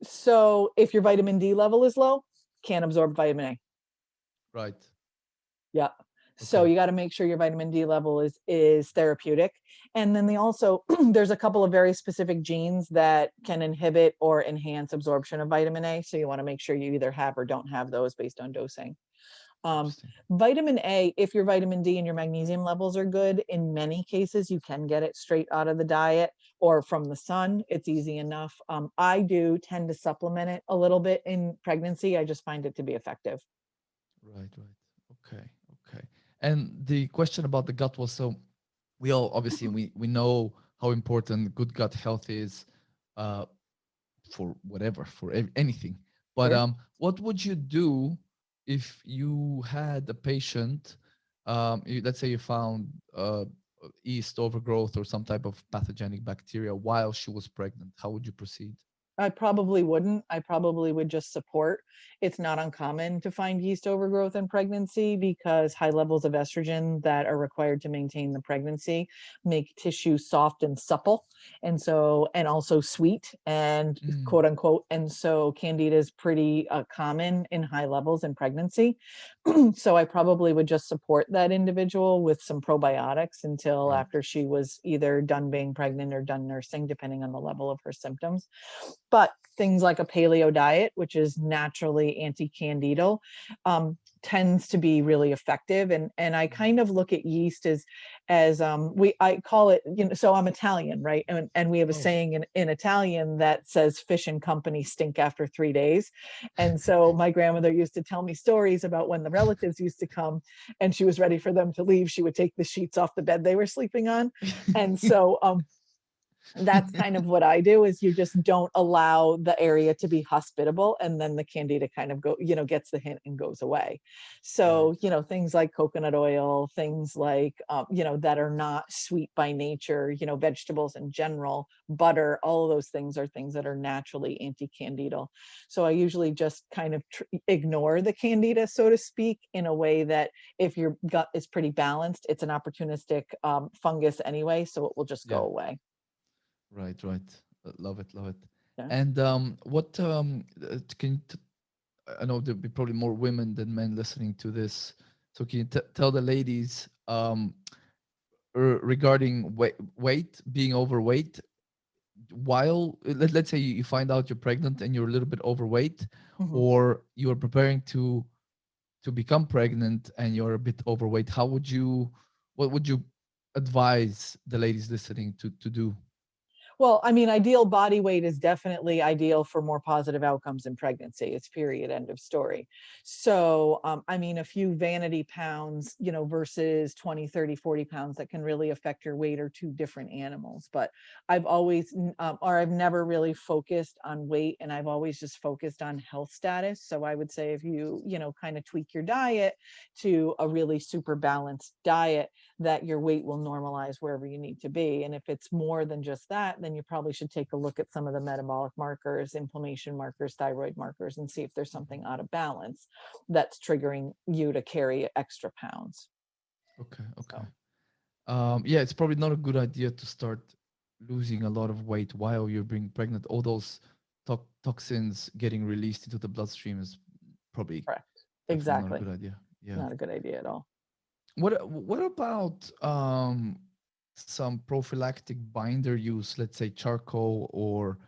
So, if your vitamin D level is low, can't absorb vitamin A. Right. Yeah. So Okay. you got to make sure your vitamin D level is therapeutic. And then they also there's a couple of very specific genes that can inhibit or enhance absorption of vitamin A. So you want to make sure you either have or don't have those based on dosing. Um, Interesting. Vitamin A, if your vitamin D and your magnesium levels are good, in many cases you can get it straight out of the diet or from the sun. It's easy enough. I do tend to supplement it a little bit in pregnancy. I just find it to be effective. Right, right. Okay, okay. And the question about the gut was, so we all obviously we know how important good gut health is uh, for whatever, for anything. But Sure. what would you do if you had a patient, let's say you found yeast overgrowth or some type of pathogenic bacteria while she was pregnant? How would you proceed? I probably wouldn't. I probably would just support. It's not uncommon to find yeast overgrowth in pregnancy because high levels of estrogen that are required to maintain the pregnancy make tissue soft and supple. And so, and also sweet and Mm, quote unquote. And so candida is pretty common in high levels in pregnancy. So I probably would just support that individual with some probiotics until right. after she was either done being pregnant or done nursing, depending on the level of her symptoms. But things like a paleo diet, which is naturally anti-candidal, tends to be really effective. And I Mm. kind of look at yeast as I call it, so I'm Italian, right? And we have a Oh, saying in Italian that says fish and company stink after 3 days. And so my grandmother used to tell me stories about when the relatives used to come and she was ready for them to leave, she would take the sheets off the bed they were sleeping on. And so that's kind of what I do is you just don't allow the area to be hospitable and then the candida kind of gets the hint and goes away. right. So, things like coconut oil, things like, that are not sweet by nature, vegetables in general, butter, all of those things are things that are naturally anti-candidal. So I usually just kind of ignore the candida, so to speak, in a way that if your gut is pretty balanced, it's an opportunistic fungus anyway, so it will just Yeah. go away. Right, right. Love it, love it. Yeah. And what can you I know there'll be probably more women than men listening to this. So can you tell the ladies regarding weight, being overweight, while let's say you find out you're pregnant and you're a little bit overweight, Mhm. or you are preparing to become pregnant and you're a bit overweight, what would you advise the ladies listening to do? Well, I mean, ideal body weight is definitely ideal for more positive outcomes in pregnancy. It's period, end of story. So, I mean, a few vanity pounds, versus 20, 30, 40 pounds that can really affect your weight are two different animals. But I've never really focused on weight and I've always just focused on health status. So I would say if you, kind of tweak your diet to a really super balanced diet, that your weight will normalize wherever you need to be. And if it's more than just that, then you probably should take a look at some of the metabolic markers, inflammation markers, thyroid markers, and see if there's something out of balance that's triggering you to carry extra pounds. Okay, okay. So, Yeah, it's probably not a good idea to start losing a lot of weight while you're being pregnant. All those toxins getting released into the bloodstream is probably correct. definitely not a Exactly. good idea. Yeah. Not a good idea at all. What about some prophylactic binder use, let's say charcoal or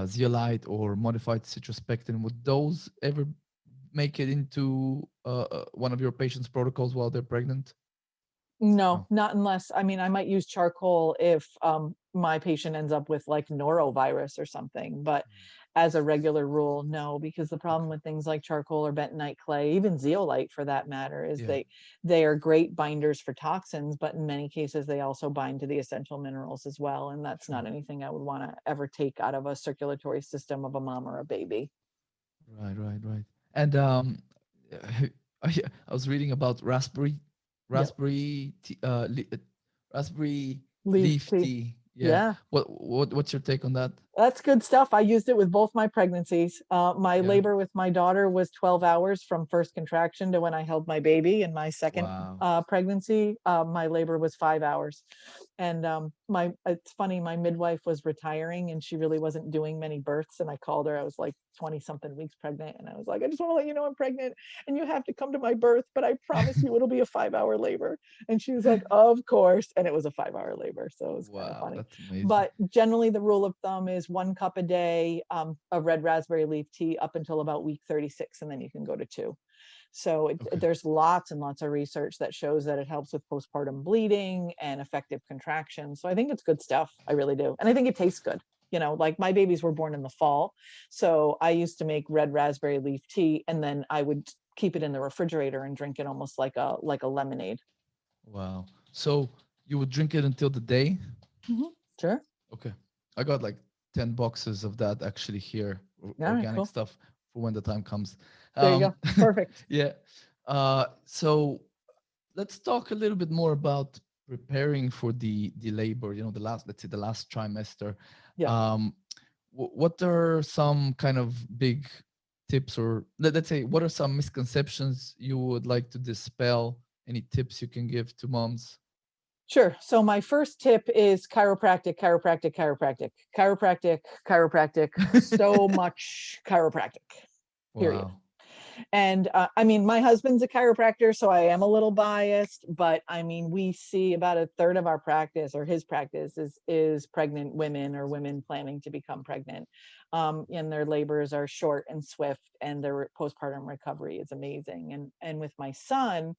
zeolite or modified citrospectin? Would those ever make it into one of your patients' protocols while they're pregnant? No, No. not unless, I mean, I might use charcoal if my patient ends up with like norovirus or something, but as a regular rule, no, because the problem Okay. with things like charcoal or bentonite clay, even zeolite for that matter, is Yeah. they are great binders for toxins, but in many cases they also bind to the essential minerals as well, and that's Sure. not anything I would want to ever take out of a circulatory system of a mom or a baby. Right, right, right. And I was reading about Yep. raspberry tea, raspberry Leaf leaf tea. tea. Yeah. Yeah. What's your take on that? That's good stuff. I used it with both my pregnancies. My Yeah. labor with my daughter was 12 hours from first contraction to when I held my baby. In my second Wow. pregnancy, my labor was 5 hours. And it's funny, my midwife was retiring and she really wasn't doing many births. And I called her, I was like 20 something weeks pregnant. And I was like, I just want to let you know I'm pregnant and you have to come to my birth, but I promise you it'll be a 5 hour labor. And she was like, of course. And it was a 5 hour labor. So it was kind of Wow, funny. that's amazing. But generally, the rule of thumb is 1 cup a day of red raspberry leaf tea up until about week 36, and then you can go to 2. So Okay. there's lots and lots of research that shows that it helps with postpartum bleeding and effective contractions. So I think it's good stuff. I really do. And I think it tastes good. Like my babies were born in the fall. So I used to make red raspberry leaf tea and then I would keep it in the refrigerator and drink it almost like a lemonade. Wow. So you would drink it until the day? Sure. Okay. I got like 10 boxes of that actually here, All right, organic cool. stuff for when the time comes. There you go. Um, Perfect. yeah. So let's talk a little bit more about preparing for the labor, the last, let's say the last trimester. Yeah. Um, what are some kind of big tips, or let's say, what are some misconceptions you would like to dispel? Any tips you can give to moms? Sure. So my first tip is chiropractic, chiropractic, chiropractic, chiropractic, chiropractic, so much chiropractic, period. Wow. And I mean, my husband's a chiropractor, so I am a little biased, but I mean, we see about a third of our practice, or his practice, is pregnant women or women planning to become pregnant. And their labors are short and swift, and their postpartum recovery is amazing. And with my son,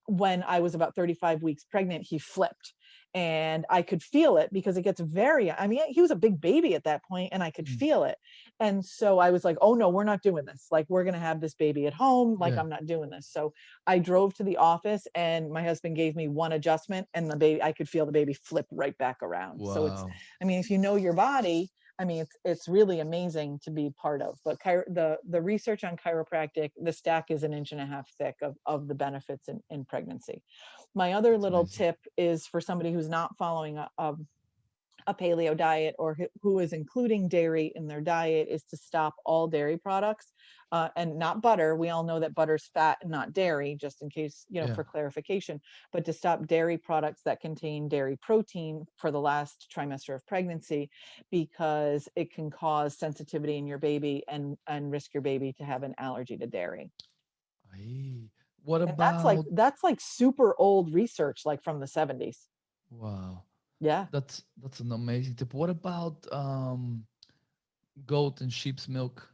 when I was about 35 weeks pregnant, he flipped. And I could feel it because it gets very, I mean, he was a big baby at that point, and I could Mm. feel it. And so I was like, oh no, we're not doing this. Like, we're going to have this baby at home. Like, Yeah. I'm not doing this. So I drove to the office, and my husband gave me one adjustment, and the baby, I could feel the baby flip right back around. So it's, Wow. I mean, if you know your body, I mean, it's really amazing to be part of. But the research on chiropractic, the stack is an inch and a half thick of the benefits in pregnancy. My other That's little amazing. tip is for somebody who's not following a paleo diet, or who is including dairy in their diet, is to stop all dairy products, and not butter. We all know that butter's fat and not dairy, just in case, Yeah. for clarification, but to stop dairy products that contain dairy protein for the last trimester of pregnancy, because it can cause sensitivity in your baby, and risk your baby to have an allergy to dairy. Aye. What And about, that's like super old research, like from the 70s. wow, Yeah, that's an amazing tip. What about goat and sheep's milk?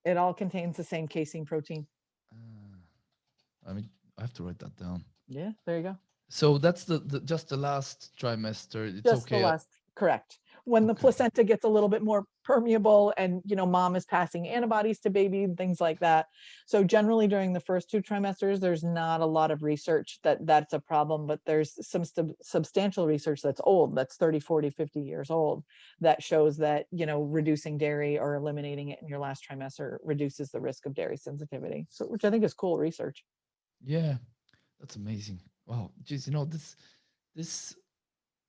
it all contains the same casein protein. Uh, I mean, I have to write that down. Yeah, there you go. So that's the just the last trimester. It's Just the okay. last, correct. When the Okay. placenta gets a little bit more permeable, and mom is passing antibodies to baby and things like that. So generally during the first 2 trimesters, there's not a lot of research that that's a problem, but there's some substantial research that's old, that's 30, 40, 50 years old, that shows that, reducing dairy or eliminating it in your last trimester reduces the risk of dairy sensitivity. So, which I think is cool research. Yeah, that's amazing. Wow. Geez, this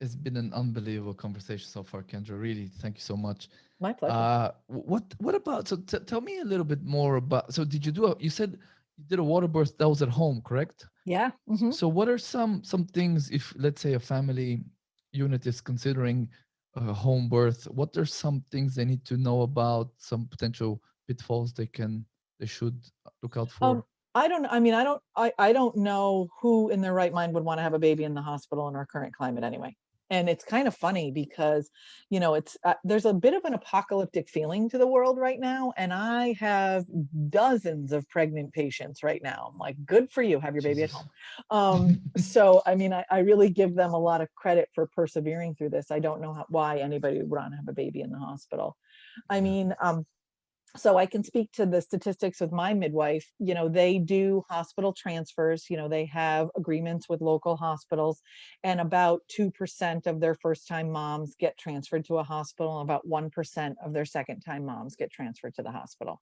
has been an unbelievable conversation so far, Kendra. Really, thank you so much. My pleasure. What about, so tell me a little bit more about, so did you do you said you did a water birth that was at home, correct? Yeah. Hmm. So what are some things, if let's say a family unit is considering a home birth, what are some things they need to know about, some potential pitfalls they should look out Um, for? I don't, I mean, I don't know who in their right mind would want to have a baby in the hospital in our current climate anyway. And it's kind of funny because, it's, there's a bit of an apocalyptic feeling to the world right now. And I have dozens of pregnant patients right now. I'm like, good for you, have your baby at Jesus. home. So, I mean, I really give them a lot of credit for persevering through this. I don't know why anybody would want to have a baby in the hospital. I Yeah. mean, so I can speak to the statistics with my midwife. They do hospital transfers. They have agreements with local hospitals, and about 2% of their first time moms get transferred to a hospital, and about 1% of their second time moms get transferred to the hospital.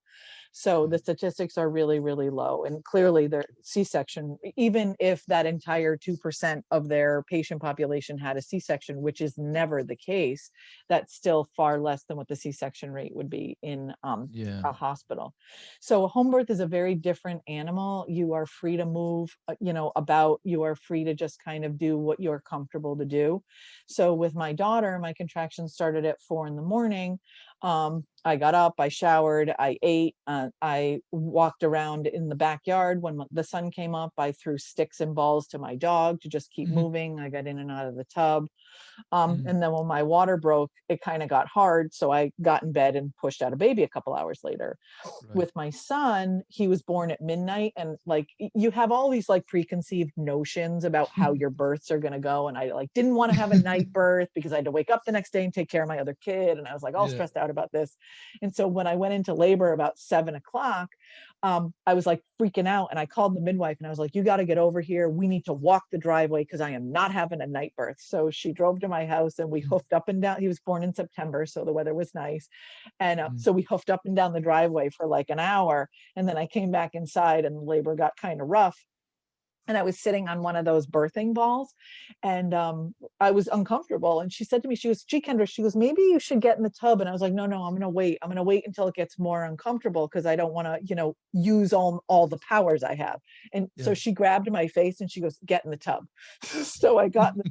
So the statistics are really, really low. And clearly their C-section, even if that entire 2% of their patient population had a C-section, which is never the case, that's still far less than what the C-section rate would be in Yeah. a hospital. So a home birth is a very different animal. You are free to move, you are free to just kind of do what you're comfortable to do. So with my daughter, my contractions started at 4 a.m. I got up, I showered, I ate, I walked around in the backyard. When the sun came up, I threw sticks and balls to my dog to just keep Mhm, moving. I got in and out of the tub. mhm. And then when my water broke, it kind of got hard. So I got in bed and pushed out a baby a couple hours later. Right. With my son, he was born at midnight, and like you have all these like preconceived notions about how your births are going to go. And I like didn't want to have a night birth because I had to wake up the next day and take care of my other kid. And I was like all Yeah. stressed out about this. And so when I went into labor about 7 o'clock, I was like freaking out, and I called the midwife and I was like, you got to get over here. We need to walk the driveway because I am not having a night birth. So she drove to my house, and we Mm, hoofed up and down. He was born in September, so the weather was nice. And mm. so we hoofed up and down the driveway for like an hour. And then I came back inside, and the labor got kind of rough. and I was sitting on one of those birthing balls, and I was uncomfortable. And she said to me, she goes, "Gee, Kendra," she goes, "maybe you should get in the tub." And I was like, "No, no, I'm going to wait. I'm going to wait until it gets more uncomfortable because I don't want to, use all the powers I have." And so Yeah. she grabbed my face and she goes, "Get in the tub." So I got in,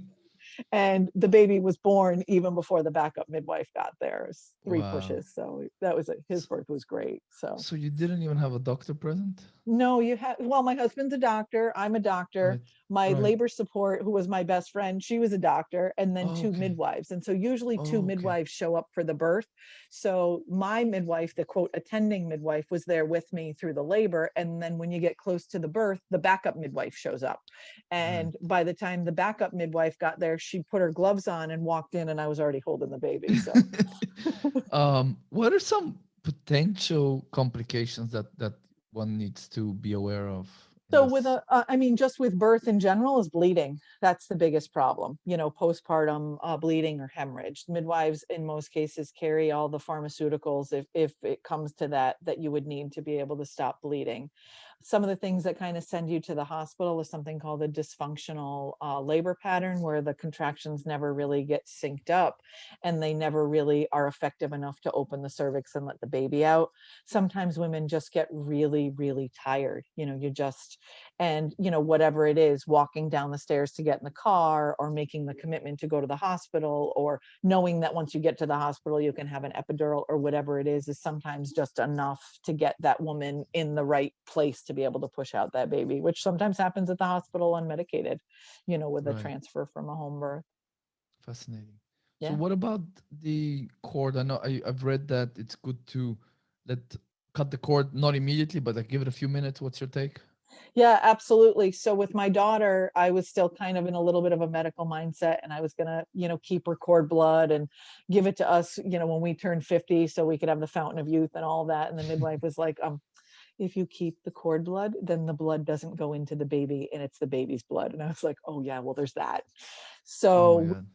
and the baby was born even before the backup midwife got there. It was 3 pushes. Wow. So that was his So, birth was great. So so you didn't even have a doctor present? no, well, my husband's a doctor. I'm a doctor. Right. My Right. labor support, who was my best friend, she was a doctor, and then two Okay. midwives. And so usually two Okay. midwives show up for the birth. So my midwife, the quote attending midwife, was there with me through the labor. And then when you get close to the birth, the backup midwife shows up. Right. And by the time the backup midwife got there, she put her gloves on and walked in, and I was already holding the baby. So What are some potential complications that one needs to be aware of in So with this? I mean, just with birth in general is bleeding. That's the biggest problem, postpartum bleeding or hemorrhage. Midwives in most cases carry all the pharmaceuticals if it comes to that you would need to be able to stop bleeding. Some of the things that kind of send you to the hospital is something called a dysfunctional labor pattern, where the contractions never really get synced up and they never really are effective enough to open the cervix and let the baby out. Sometimes women just get really, really tired. You just, and whatever it is, walking down the stairs to get in the car, or making the commitment to go to the hospital, or knowing that once you get to the hospital you can have an epidural, or whatever it is sometimes just enough to get that woman in the right place to be able to push out that baby, which sometimes happens at the hospital unmedicated, with a Right. transfer from a home birth. Fascinating. So Yeah. what about the cord? I know I've read that it's good to let cut the cord, not immediately, but like give it a few minutes. What's your take? Yeah, absolutely. So with my daughter, I was still kind of in a little bit of a medical mindset, and I was going to, keep her cord blood and give it to us, when we turned 50, so we could have the fountain of youth and all that. And the midwife was like, if you keep the cord blood, then the blood doesn't go into the baby and it's the baby's blood. And I was like, oh yeah, well, there's that. Oh my So God.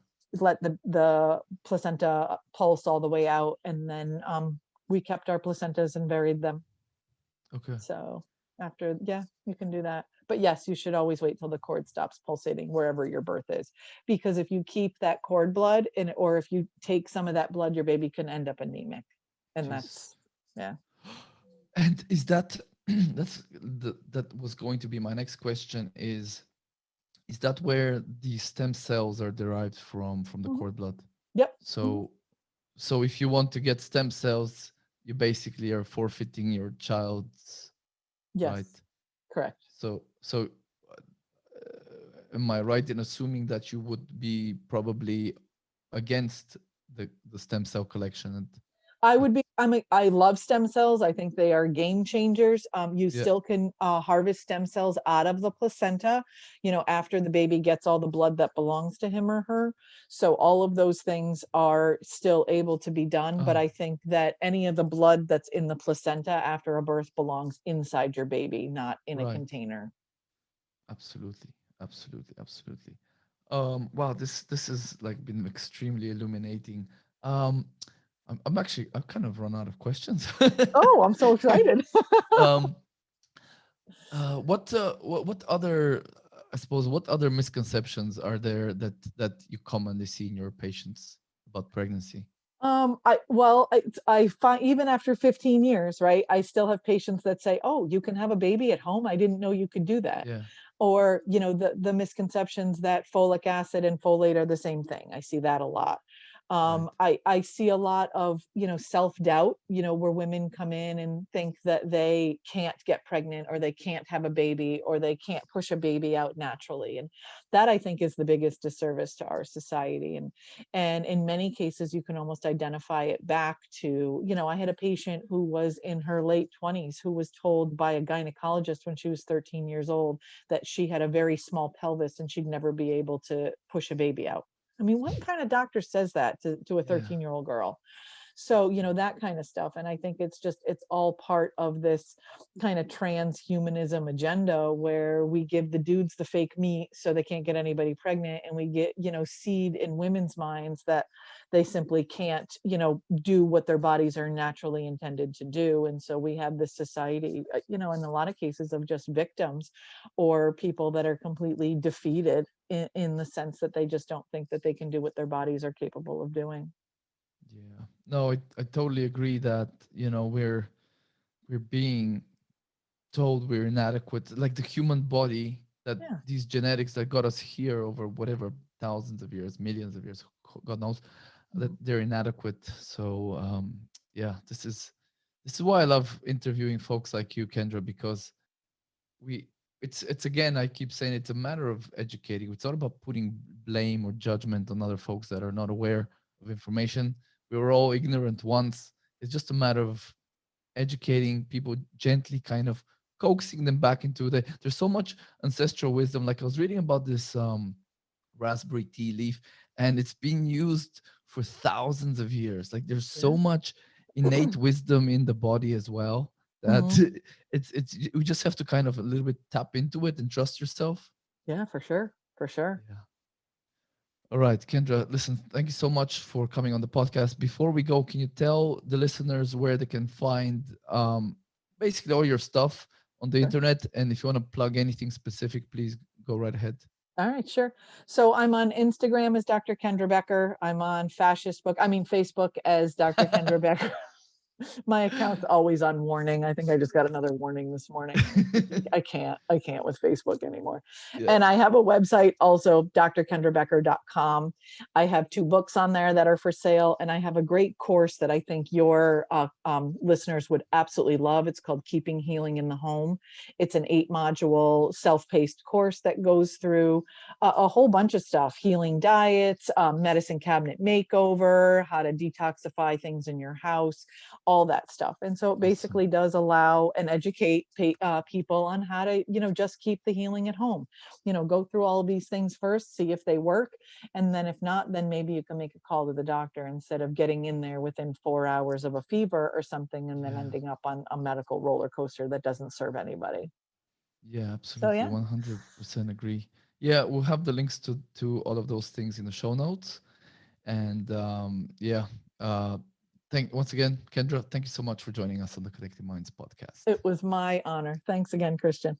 let the placenta pulse all the way out, and then we kept our placentas and buried them. Okay. So after, yeah, you can do that. But yes, you should always wait till the cord stops pulsating wherever your birth is. Because if you keep that cord blood or if you take some of that blood, your baby can end up anemic. And Jesus. that's, yeah. And is that that was going to be my next question is that where the stem cells are derived from the Mhm. cord blood? Yep. Mhm. So so if you want to get stem cells, you basically are forfeiting your child's right. Yes, correct. So am I right in assuming that you would be probably against the stem cell collection and I love stem cells. I think they are game changers. You yeah, still can harvest stem cells out of the placenta, after the baby gets all the blood that belongs to him or her. So all of those things are still able to be done. But oh, I think that any of the blood that's in the placenta after a birth belongs inside your baby, not in a right. container. Absolutely. Absolutely. Absolutely. Wow, this has like been extremely illuminating. Um, I'm actually I've kind of run out of questions. Oh, I'm so excited. um, what other I suppose what other misconceptions are there that you commonly see in your patients about pregnancy? I find even after 15 years, right? I still have patients that say, "Oh, you can have a baby at home. I didn't know you could do that." Yeah, Or, the misconceptions that folic acid and folate are the same thing. I see that a lot. right, I see a lot of, self-doubt, where women come in and think that they can't get pregnant, or they can't have a baby, or they can't push a baby out naturally. And that, I think, is the biggest disservice to our society. And in many cases, you can almost identify it back to, I had a patient who was in her late 20s who was told by a gynecologist when she was 13 years old that she had a very small pelvis and she'd never be able to push a baby out. I mean, what kind of doctor says that to a yeah, 13-year-old girl? So, that kind of stuff. And I think it's all part of this kind of transhumanism agenda where we give the dudes the fake meat so they can't get anybody pregnant, and we get, seed in women's minds that they simply can't, do what their bodies are naturally intended to do. And so we have this society, in a lot of cases, of just victims, or people that are completely defeated in the sense that they just don't think that they can do what their bodies are capable of doing. Yeah. No, I totally agree that, we're being told we're inadequate. Like the human body, that Yeah. these genetics that got us here over whatever thousands of years, millions of years, God knows, that Mhm. they're inadequate. So yeah, this is why I love interviewing folks like you, Kendra, because we it's again, I keep saying, it's a matter of educating. It's not about putting blame or judgment on other folks that are not aware of information. We were all ignorant once. It's just a matter of educating people, gently kind of coaxing them back into there's so much ancestral wisdom. Like I was reading about this raspberry tea leaf, and it's been used for thousands of years. Like there's so Yeah. much innate wisdom in the body as well, that Mhm. it's we just have to kind of a little bit tap into it and trust yourself. Yeah, for sure. For sure. Yeah. All right, Kendra, listen, thank you so much for coming on the podcast. Before we go, can you tell the listeners where they can find basically all your stuff on the Sure. internet? And if you want to plug anything specific, please go right ahead. All right, sure. So I'm on Instagram as Dr. Kendra Becker. I'm on Facebook as Dr. Kendra Becker. My account's always on warning. I think I just got another warning this morning. I can't with Facebook anymore. Yeah. And I have a website also, drkendrabecker.com. I have 2 books on there that are for sale, and I have a great course that I think your listeners would absolutely love. It's called Keeping Healing in the Home. It's an 8-module self-paced course that goes through a whole bunch of stuff: healing diets, medicine cabinet makeover, how to detoxify things in your house, all that stuff. And so it Awesome. basically does allow and educate people on how to, just keep the healing at home. Go through all of these things first, see if they work. And then if not, then maybe you can make a call to the doctor instead of getting in there within 4 hours of a fever or something and then Yeah. ending up on a medical roller coaster that doesn't serve anybody. Yeah, So, absolutely. yeah. 100% agree. Yeah, we'll have the links to all of those things in the show notes. And yeah, thank once again, Kendra, thank you so much for joining us on the Connecting Minds podcast. It was my honor. Thanks again, Christian.